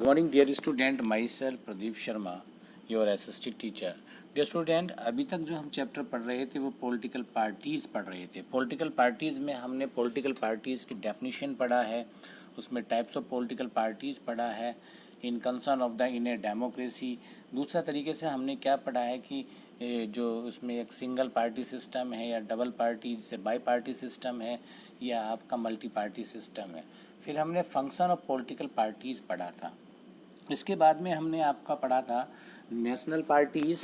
Good morning, dear student. Myself Pradeep Sharma, your assistant teacher. Dear student, अभी तक जो हम चैप्टर पढ़ रहे थे वो पॉलिटिकल पार्टीज़ पढ़ रहे थे। पॉलिटिकल पार्टीज़ में हमने पॉलिटिकल पार्टीज़ की डेफिनेशन पढ़ा है, उसमें टाइप्स ऑफ पॉलिटिकल पार्टीज़ पढ़ा है, इन concern of the in a democracy. दूसरा तरीके से हमने क्या पढ़ा है कि जो उसमें एक सिंगल पार्टी सिस्टम है या डबल पार्टी से बाई पार्टी सिस्टम है या आपका मल्टी पार्टी सिस्टम है। फिर हमने फंक्शन ऑफ पॉलिटिकल पार्टीज़ पढ़ा था। इसके बाद में हमने आपका पढ़ा था नेशनल पार्टीज़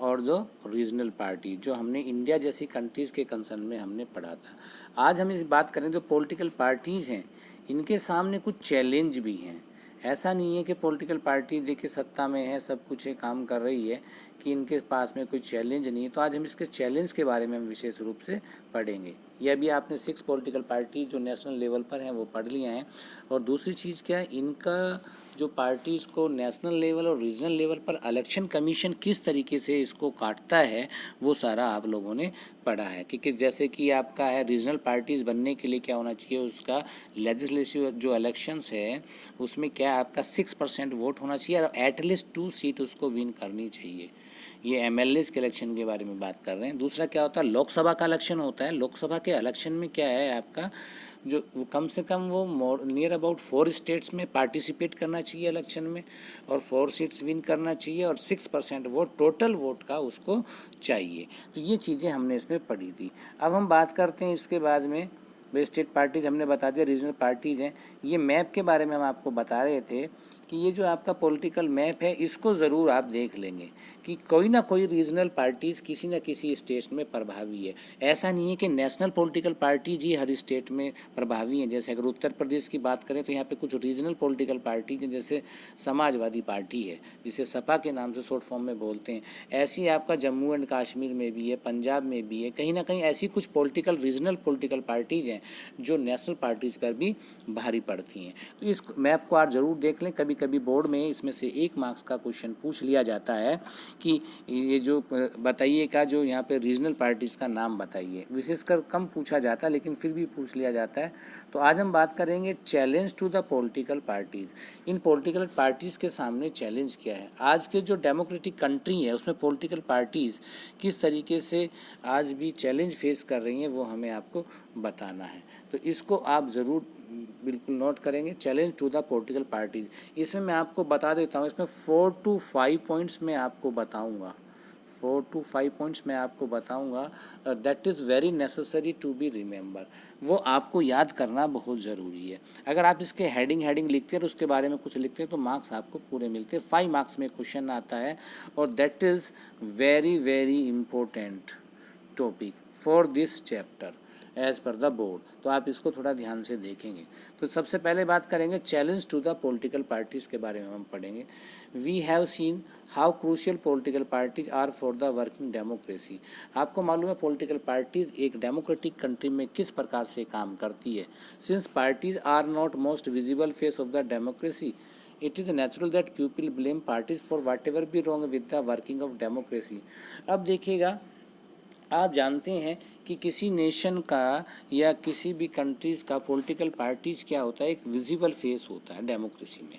और जो रीजनल पार्टी, जो हमने इंडिया जैसी कंट्रीज़ के कंसर्न में हमने पढ़ा था। आज हम इस बात करें जो पॉलिटिकल पार्टीज़ हैं, इनके सामने कुछ चैलेंज भी हैं। ऐसा नहीं है कि पॉलिटिकल पार्टी देखिए सत्ता में है, सब कुछ है, काम कर रही है, कि इनके पास में कोई चैलेंज नहीं है। तो आज हम इसके चैलेंज के बारे में हम विशेष रूप से पढ़ेंगे। यह भी आपने 6 पॉलिटिकल पार्टी जो नेशनल लेवल पर हैं वो पढ़ लिया हैं। और दूसरी चीज़ क्या है, इनका जो पार्टीज़ को नेशनल लेवल और रीजनल लेवल पर इलेक्शन कमीशन किस तरीके से इसको काटता है, वो सारा आप लोगों ने पढ़ा है। कि जैसे कि आपका है रीजनल पार्टीज़ बनने के लिए क्या होना चाहिए, उसका लेजिस्लेटिव जो इलेक्शंस है उसमें क्या आपका 6% वोट होना चाहिए और एटलीस्ट 2 सीट उसको विन करनी चाहिए। ये एमएलएस के इलेक्शन के बारे में बात कर रहे हैं। दूसरा क्या होता है, लोकसभा का इलेक्शन होता है। लोकसभा के इलेक्शन में क्या है आपका जो कम से कम वो नियर अबाउट 4 स्टेट्स में पार्टिसिपेट करना चाहिए इलेक्शन में और 4 सीट्स विन करना चाहिए और 6% वोट टोटल वोट का उसको चाहिए। तो ये चीज़ें हमने इसमें पढ़ी थी। अब हम बात करते हैं इसके बाद में स्टेट पार्टीज़ हमने बता दिया, रीजनल पार्टीज़ हैं। ये मैप के बारे में हम आपको बता रहे थे कि ये जो आपका पॉलिटिकल मैप है इसको ज़रूर आप देख लेंगे कि कोई ना कोई रीजनल पार्टीज़ किसी न किसी स्टेट में प्रभावी है। ऐसा नहीं है कि नेशनल पॉलिटिकल पार्टीज ही हर स्टेट में प्रभावी हैं। जैसे अगर उत्तर प्रदेश की बात करें तो यहाँ पे कुछ रीजनल पॉलिटिकल पार्टीज हैं, जैसे समाजवादी पार्टी है जिसे सपा के नाम से शॉर्ट फॉर्म में बोलते हैं। ऐसी आपका जम्मू एंड कश्मीर में भी है, पंजाब में भी है, कहीं ना कहीं ऐसी कुछ पॉलिटिकल रीजनल पॉलिटिकल पार्टीज हैं जो नेशनल पार्टीज़ पर भी भारी पड़ती हैं। तो इस मैप को आप ज़रूर देख लें। कभी कभी बोर्ड में इसमें से 1 मार्क्स का क्वेश्चन पूछ लिया जाता है कि ये जो बताइएगा जो यहाँ पे रीजनल पार्टीज़ का नाम बताइए। विशेषकर कम पूछा जाता है लेकिन फिर भी पूछ लिया जाता है। तो आज हम बात करेंगे challenge to the political parties. इन पॉलिटिकल पार्टीज़ के सामने चैलेंज क्या है। आज के जो डेमोक्रेटिक कंट्री है उसमें पॉलिटिकल पार्टीज़ किस तरीके से आज भी चैलेंज फेस कर रही हैं वो हमें आपको बताना है। तो इसको आप ज़रूर बिल्कुल नोट करेंगे, challenge to the political parties. इसमें मैं आपको बता देता हूँ, इसमें 4 to 5 पॉइंट्स मैं आपको बताऊँगा। 4 to 5 पॉइंट्स मैं आपको बताऊँगा। That is very necessary to be remember. वो आपको याद करना बहुत ज़रूरी है। अगर आप इसके हेडिंग लिखते हैं और उसके बारे में कुछ लिखते हैं तो मार्क्स आपको पूरे मिलते हैं। 5 मार्क्स में क्वेश्चन आता है और that is very very important topic for this chapter as per the board. तो आप इसको थोड़ा ध्यान से देखेंगे। तो सबसे पहले बात करेंगे challenge to the political parties के बारे में हम पढ़ेंगे। We have seen how crucial political parties are for the working democracy. आपको मालूम है पॉलिटिकल पार्टीज़ एक डेमोक्रेटिक कंट्री में किस प्रकार से काम करती है। Since parties are not most visible face of the democracy, it is natural that people blame parties for what ever be wrong with the working of democracy. अब देखिएगा, आप जानते हैं कि किसी नेशन का या किसी भी कंट्रीज़ का पॉलिटिकल पार्टीज क्या होता है, एक विजिबल फेस होता है डेमोक्रेसी में,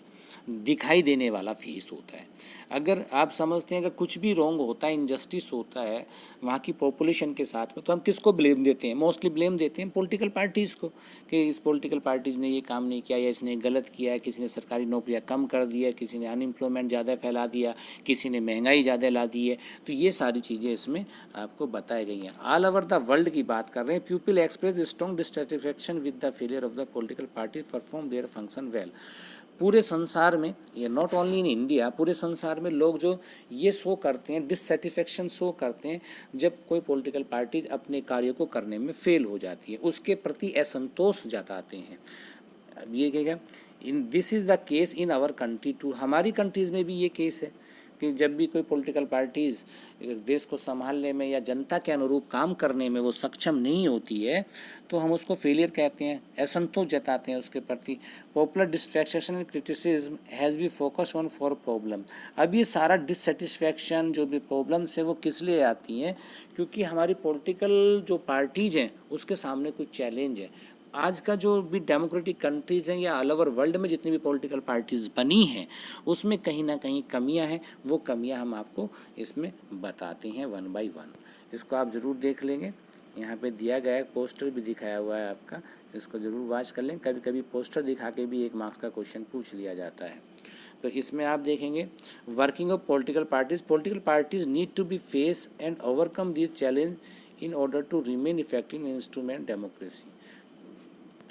दिखाई देने वाला फेस होता है। अगर आप समझते हैं कि कुछ भी रॉन्ग होता है, इनजस्टिस होता है वहाँ की पॉपुलेशन के साथ में, तो हम किसको ब्लेम देते हैं, मोस्टली ब्लेम देते हैं पॉलिटिकल पार्टीज़ को कि इस पॉलिटिकल पार्टीज ने ये काम नहीं किया या इसने गलत किया है, किसी ने सरकारी नौकरियाँ कम कर दिया, किसी ने अनएम्प्लॉयमेंट ज़्यादा फैला दिया, किसी ने महंगाई ज़्यादा ला दी है। तो ये सारी चीज़ें इसमें आपको बताई गई हैं। ऑल ओवर द वर्ल्ड की बात कर रहे हैं। People express strong dissatisfaction with the failure of the political parties perform their function well. पूरे संसार में, ये नॉट ओनली इन इंडिया, पूरे संसार में लोग जो ये शो करते हैं, डिससेटिस्फैक्शन शो करते हैं जब कोई पॉलिटिकल पार्टीज अपने कार्य को करने में फेल हो जाती है, उसके प्रति असंतोष जताते हैं। अब ये क्या, in this is the case in our country too. हमारी कंट्रीज़ में भी ये केस है कि जब भी कोई पॉलिटिकल पार्टीज़ देश को संभालने में या जनता के अनुरूप काम करने में वो सक्षम नहीं होती है तो हम उसको फेलियर कहते हैं, असंतोष जताते हैं उसके प्रति। Popular dissatisfaction and criticism has B focus on for problem. अब ये सारा डिससेटिस्फैक्शन जो भी प्रॉब्लम्स है वो किस लिए आती हैं, क्योंकि हमारी पॉलिटिकल जो पार्टीज़ हैं उसके सामने कुछ चैलेंज है। आज का जो भी डेमोक्रेटिक कंट्रीज़ हैं या ऑल ओवर वर्ल्ड में जितनी भी पॉलिटिकल पार्टीज़ बनी हैं उसमें कहीं ना कहीं कमियां हैं, वो कमियां हम आपको इसमें बताते हैं वन बाय वन। इसको आप ज़रूर देख लेंगे, यहाँ पे दिया गया है, पोस्टर भी दिखाया हुआ है आपका, इसको ज़रूर वॉच कर लें। कभी कभी पोस्टर दिखा के भी 1 मार्क्स का क्वेश्चन पूछ लिया जाता है। तो इसमें आप देखेंगे working of political parties need to be face and overcome this challenge in order to remain effective instrument democracy.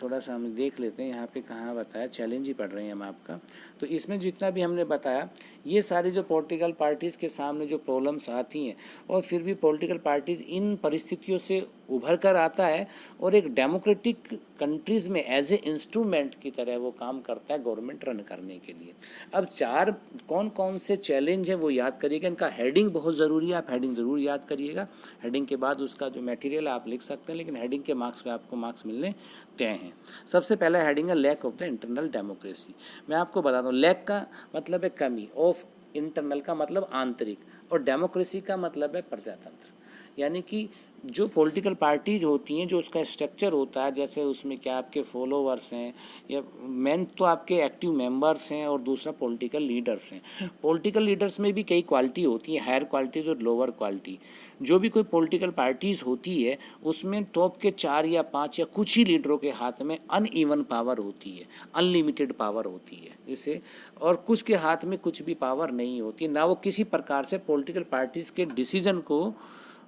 थोड़ा सा हम देख लेते हैं यहाँ पे कहाँ बताया, चैलेंज ही पढ़ रहे हैं हम आपका। तो इसमें जितना भी हमने बताया ये सारी जो पॉलिटिकल पार्टीज़ के सामने जो प्रॉब्लम्स आती हैं और फिर भी पॉलिटिकल पार्टीज़ इन परिस्थितियों से उभर कर आता है और एक डेमोक्रेटिक कंट्रीज़ में एज ए इंस्ट्रूमेंट की तरह वो काम करता है गवर्नमेंट रन करने के लिए। अब 4 कौन कौन से चैलेंज हैं वो याद करिएगा, इनका हेडिंग बहुत ज़रूरी है, आप हेडिंग ज़रूर याद करिएगा। हेडिंग के बाद उसका जो मटेरियल आप लिख सकते हैं, लेकिन हेडिंग के मार्क्स पे आपको मार्क्स मिलने तय हैं। सबसे पहला हेडिंग है lack of the internal democracy. मैं आपको बता दूं, लैक का मतलब है कमी, ऑफ इंटरनल का मतलब आंतरिक, और डेमोक्रेसी का मतलब है प्रजातंत्र। यानी कि जो पॉलिटिकल पार्टीज होती हैं, जो उसका स्ट्रक्चर होता है, जैसे उसमें क्या आपके फॉलोवर्स हैं या मेन तो आपके एक्टिव मेंबर्स हैं और दूसरा पॉलिटिकल लीडर्स हैं। पॉलिटिकल लीडर्स में भी कई क्वालिटी होती है, हायर क्वालिटीज और लोअर क्वालिटी। जो भी कोई पॉलिटिकल पार्टीज़ होती है उसमें टॉप के 4 या 5 या कुछ ही लीडरों के हाथ में अनइवन पावर होती है, अनलिमिटेड पावर होती है इसे, और कुछ के हाथ में कुछ भी पावर नहीं होती, ना वो किसी प्रकार से पॉलिटिकल पार्टीज़ के डिसीजन को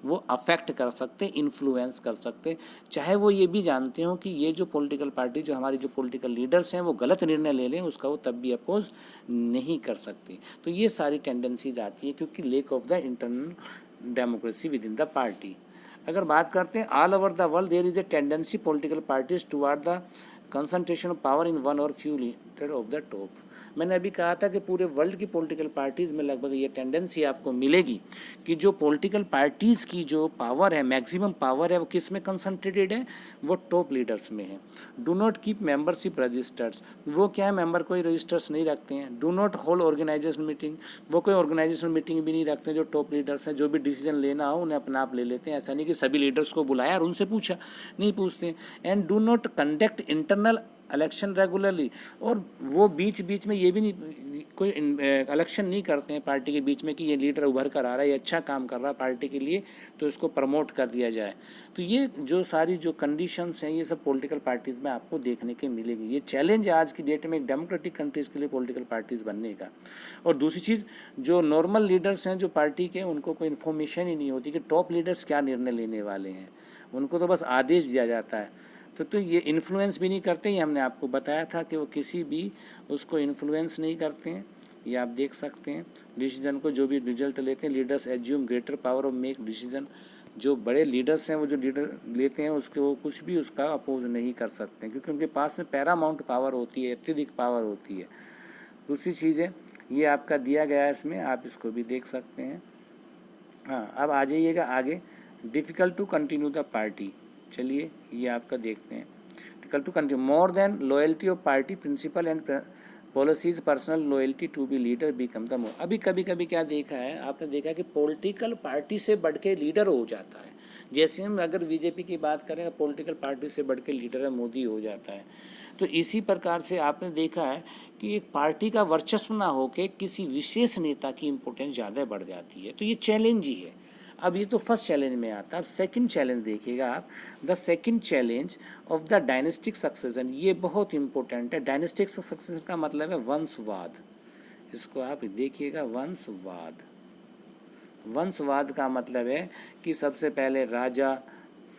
वो अफेक्ट कर सकते, इन्फ्लुएंस कर सकते, चाहे वो ये भी जानते हो कि ये जो पॉलिटिकल पार्टी, जो हमारी जो पॉलिटिकल लीडर्स हैं वो गलत निर्णय ले लें, उसका वो तब भी अपोज नहीं कर सकते। तो ये सारी टेंडेंसीज आती है क्योंकि lack of the internal democracy within the party. अगर बात करते हैं all over the world there is a tendency political parties toward the concentration of power in one or few leader of the top. मैंने अभी कहा था कि पूरे वर्ल्ड की पॉलिटिकल पार्टीज़ में लगभग ये टेंडेंसी आपको मिलेगी कि जो पॉलिटिकल पार्टीज़ की जो पावर है, मैक्सिमम पावर है, वो किस में कंसंट्रेटेड है, वो टॉप लीडर्स में है। Do not keep membership registers, वो क्या है, मेंबर कोई रजिस्टर्स नहीं रखते हैं। Do not hold organisation meeting, वो कोई ऑर्गेनाइजेशन मीटिंग भी नहीं रखते। जो टॉप लीडर्स हैं, जो भी डिसीजन लेना हो उन्हें अपना आप ले लेते हैं। ऐसा नहीं कि सभी लीडर्स को बुलाया और उनसे पूछा, नहीं पूछते। And do not conduct internal election regularly, और वो बीच बीच में ये भी नहीं, कोई इलेक्शन नहीं करते हैं पार्टी के बीच में कि ये लीडर उभर कर आ रहा है, ये अच्छा काम कर रहा है पार्टी के लिए तो इसको प्रमोट कर दिया जाए। तो ये जो सारी जो कंडीशंस हैं ये सब पॉलिटिकल पार्टीज़ में आपको देखने के मिलेगी। ये चैलेंज है आज की डेट में एक डेमोक्रेटिक कंट्रीज़ के लिए पॉलिटिकल पार्टीज़ बनने का। और दूसरी चीज़, जो नॉर्मल लीडर्स हैं जो पार्टी के, उनको कोई इन्फॉर्मेशन ही नहीं होती कि टॉप लीडर्स क्या निर्णय लेने वाले हैं, उनको तो बस आदेश दिया जाता है। तो ये इन्फ्लुएंस भी नहीं करते, ये हमने आपको बताया था कि वो किसी भी उसको इन्फ्लुएंस नहीं करते हैं। ये आप देख सकते हैं डिसीजन को, जो भी रिजल्ट लेते हैं, leaders assume greater power of make decision. जो बड़े लीडर्स हैं वो जो लीडर लेते हैं उसके, वो कुछ भी उसका अपोज नहीं कर सकते हैं क्योंकि उनके पास में पैरामाउंट पावर होती है, अत्यधिक पावर होती है। दूसरी चीज़ है, ये आपका दिया गया है इसमें, आप इसको भी देख सकते हैं। हाँ, अब आ जाइएगा आगे, difficult to continue the party. चलिए ये आपका देखते हैं, difficult to continue more than loyalty of party principle and policies personal loyalty to be leader become the more. अभी कभी कभी क्या देखा है आपने, देखा कि पॉलिटिकल पार्टी से बढ़ के लीडर हो जाता है। जैसे हम अगर बीजेपी की बात करें, पॉलिटिकल पार्टी से बढ़ के लीडर है मोदी हो जाता है। तो इसी प्रकार से आपने देखा है कि एक पार्टी का वर्चस्व ना होकर किसी विशेष नेता की इम्पोर्टेंस ज़्यादा बढ़ जाती है। तो ये चैलेंज ही है। अब ये तो फर्स्ट चैलेंज में आता है। अब सेकंड चैलेंज देखिएगा आप, the second challenge of the dynastic succession. ये बहुत इंपॉर्टेंट है। डायनेस्टिक सक्सेशन का मतलब है वंशवाद। इसको आप देखिएगा, वंशवाद। वंशवाद का मतलब है कि सबसे पहले राजा,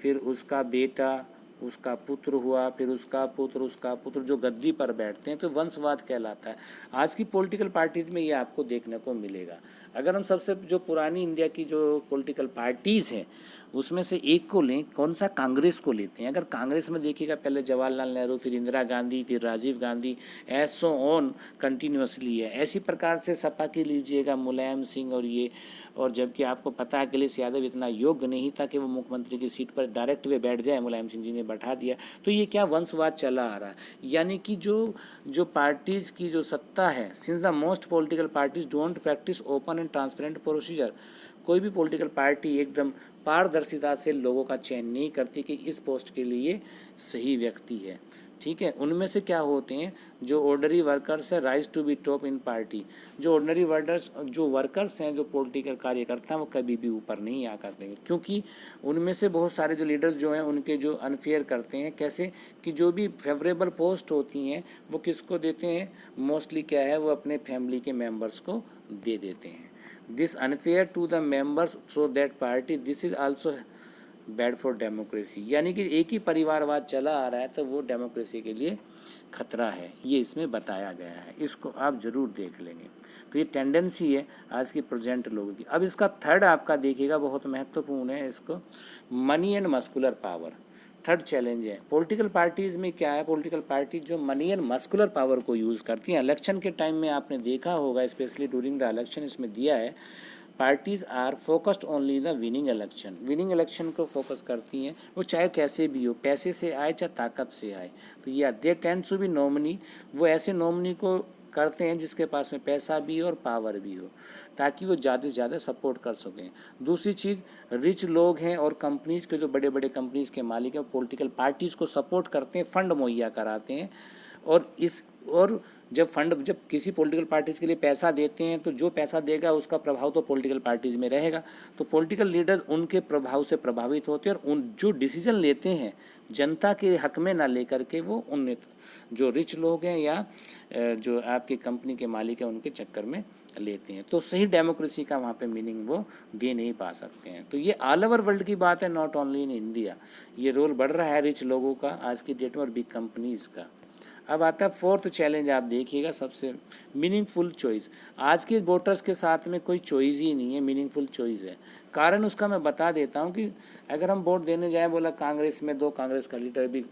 फिर उसका बेटा, उसका पुत्र हुआ, फिर उसका पुत्र जो गद्दी पर बैठते हैं, तो वंशवाद कहलाता है। आज की पॉलिटिकल पार्टीज में ये आपको देखने को मिलेगा। अगर हम सबसे जो पुरानी इंडिया की जो पॉलिटिकल पार्टीज़ हैं उसमें से एक को लें, कौन सा, कांग्रेस को लेते हैं। अगर कांग्रेस में देखिएगा, पहले जवाहरलाल नेहरू, फिर इंदिरा गांधी, फिर राजीव गांधी, ऐसो ऑन कंटिन्यूसली है। ऐसी प्रकार से सपा की लीजिएगा, मुलायम सिंह और ये, और जबकि आपको पता है अखिलेश यादव इतना योग्य नहीं था कि वो मुख्यमंत्री की सीट पर डायरेक्ट वे बैठ जाए। मुलायम सिंह जी ने बैठा दिया। तो ये क्या वंशवाद चला आ रहा है, यानी कि जो पार्टीज़ की जो सत्ता है, since the most political parties don't practice open and transparent procedure, कोई भी पॉलिटिकल पार्टी एकदम पारदर्शिता से लोगों का चयन नहीं करती कि इस पोस्ट के लिए सही व्यक्ति है, ठीक है। उनमें से क्या होते हैं, जो ऑर्डनरी वर्कर्स है rise to be top in party, जो ऑर्डनरी वर्कर्स हैं, जो पॉलिटिकल कार्यकर्ता हैं, वो कभी भी ऊपर नहीं आ करते हैं, क्योंकि उनमें से बहुत सारे जो लीडर्स जो हैं उनके जो अनफेयर करते हैं, कैसे कि जो भी फेवरेबल पोस्ट होती हैं वो किसको देते हैं, मोस्टली क्या है, वो अपने फैमिली के मेम्बर्स को दे देते हैं। This unfair to the members through that party, this is also bad for democracy, यानी कि एक ही परिवारवाद चला आ रहा है तो वो डेमोक्रेसी के लिए खतरा है, ये इसमें बताया गया है, इसको आप ज़रूर देख लेंगे। तो ये टेंडेंसी है आज की प्रेजेंट लोगों की। अब इसका थर्ड आपका देखिएगा, बहुत महत्वपूर्ण है, इसको money and muscular power, third challenge है। पॉलिटिकल पार्टीज़ में क्या है, पॉलिटिकल पार्टी जो मनी एंड मस्कुलर पावर को यूज़ करती हैं, इलेक्शन के टाइम में आपने देखा होगा, स्पेशली ड्यूरिंग द इलेक्शन इसमें दिया है, parties are focused only the winning election को फोकस करती हैं, वो चाहे कैसे भी हो, पैसे से आए चाहे ताकत से आए। तो ये they tend to be nominee, वो ऐसे नॉमिनी को करते हैं जिसके पास में पैसा भी हो और पावर भी हो, ताकि वो ज़्यादा से ज़्यादा सपोर्ट कर सकें। दूसरी चीज़, रिच लोग हैं और कंपनीज़ के जो बड़े बड़े कंपनीज़ के मालिक हैं, पॉलिटिकल पार्टीज़ को सपोर्ट करते हैं, फंड मुहैया कराते हैं, और जब किसी पॉलिटिकल पार्टीज़ के लिए पैसा देते हैं तो जो पैसा देगा उसका प्रभाव तो पॉलिटिकल पार्टीज़ में रहेगा, तो पॉलिटिकल लीडर्स उनके प्रभाव से प्रभावित होते हैं, और उन जो डिसीजन लेते हैं जनता के हक में ना लेकर के वो उन जो रिच लोग हैं या जो आपके कंपनी के मालिक हैं उनके चक्कर में लेते हैं। तो सही डेमोक्रेसी का वहाँ पे मीनिंग वो दे नहीं पा सकते हैं। तो ये ऑल ओवर वर्ल्ड की बात है, नॉट ओनली इन इंडिया। ये रोल बढ़ रहा है रिच लोगों का आज की डेट में और बिग कंपनीज़ का। अब आता है फोर्थ चैलेंज, आप देखिएगा, सबसे मीनिंगफुल चॉइस। आज के वोटर्स के साथ में कोई चॉइस ही नहीं है, मीनिंगफुल चॉइस है। कारण उसका मैं बता देता हूँ कि अगर हम वोट देने जाएँ, बोला कांग्रेस में 2 कांग्रेस का लीडर भी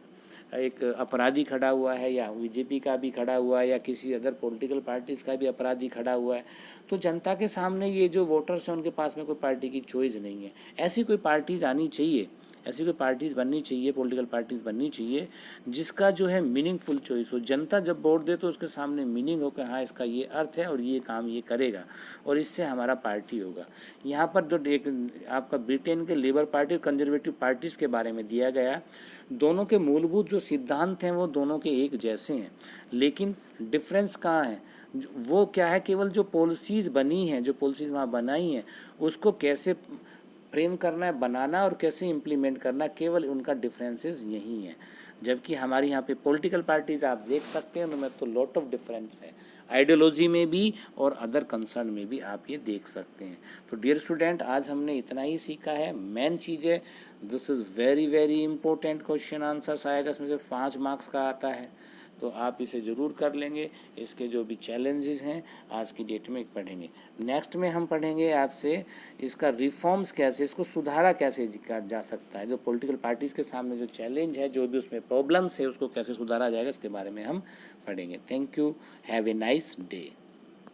एक अपराधी खड़ा हुआ है, या बीजेपी का भी खड़ा हुआ है, या किसी अदर पॉलिटिकल पार्टीज़ का भी अपराधी खड़ा हुआ है, तो जनता के सामने ये जो वोटर्स हैं उनके पास में कोई पार्टी की चॉइस नहीं है। ऐसी कोई पार्टीज आनी चाहिए, ऐसी कोई पार्टीज़ बननी चाहिए, पॉलिटिकल पार्टीज़ बननी चाहिए जिसका जो है मीनिंगफुल चॉइस हो। जनता जब वोट दे तो उसके सामने मीनिंग हो कि हाँ इसका ये अर्थ है और ये काम ये करेगा और इससे हमारा पार्टी होगा। यहाँ पर जो एक आपका ब्रिटेन के लेबर पार्टी और कंजर्वेटिव पार्टीज़ के बारे में दिया गया, दोनों के मूलभूत जो सिद्धांत हैं वो दोनों के एक जैसे हैं, लेकिन डिफरेंस कहाँ है, वो क्या है, केवल जो पॉलिसीज़ बनी हैं, जो पॉलिसीज़ वहाँ बनाई हैं उसको कैसे फ्रेम करना है, बनाना और कैसे इम्प्लीमेंट करना, केवल उनका डिफरेंसेस यही हैं। जबकि हमारी यहाँ पे पॉलिटिकल पार्टीज़ आप देख सकते हैं उनमें तो लॉट ऑफ डिफरेंस है, आइडियोलॉजी में भी और अदर कंसर्न में भी आप ये देख सकते हैं। तो डियर स्टूडेंट, आज हमने इतना ही सीखा है। मेन चीज़ है, this is very very important question answers आएगा, इसमें से 5 मार्क्स का आता है, तो आप इसे ज़रूर कर लेंगे। इसके जो भी चैलेंजेस हैं आज की डेट में पढ़ेंगे। नेक्स्ट में हम पढ़ेंगे आपसे इसका रिफॉर्म्स कैसे, इसको सुधारा कैसे जा सकता है, जो पॉलिटिकल पार्टीज़ के सामने जो चैलेंज है, जो भी उसमें प्रॉब्लम्स है, उसको कैसे सुधारा जाएगा, इसके बारे में हम पढ़ेंगे। Thank you, have a nice day.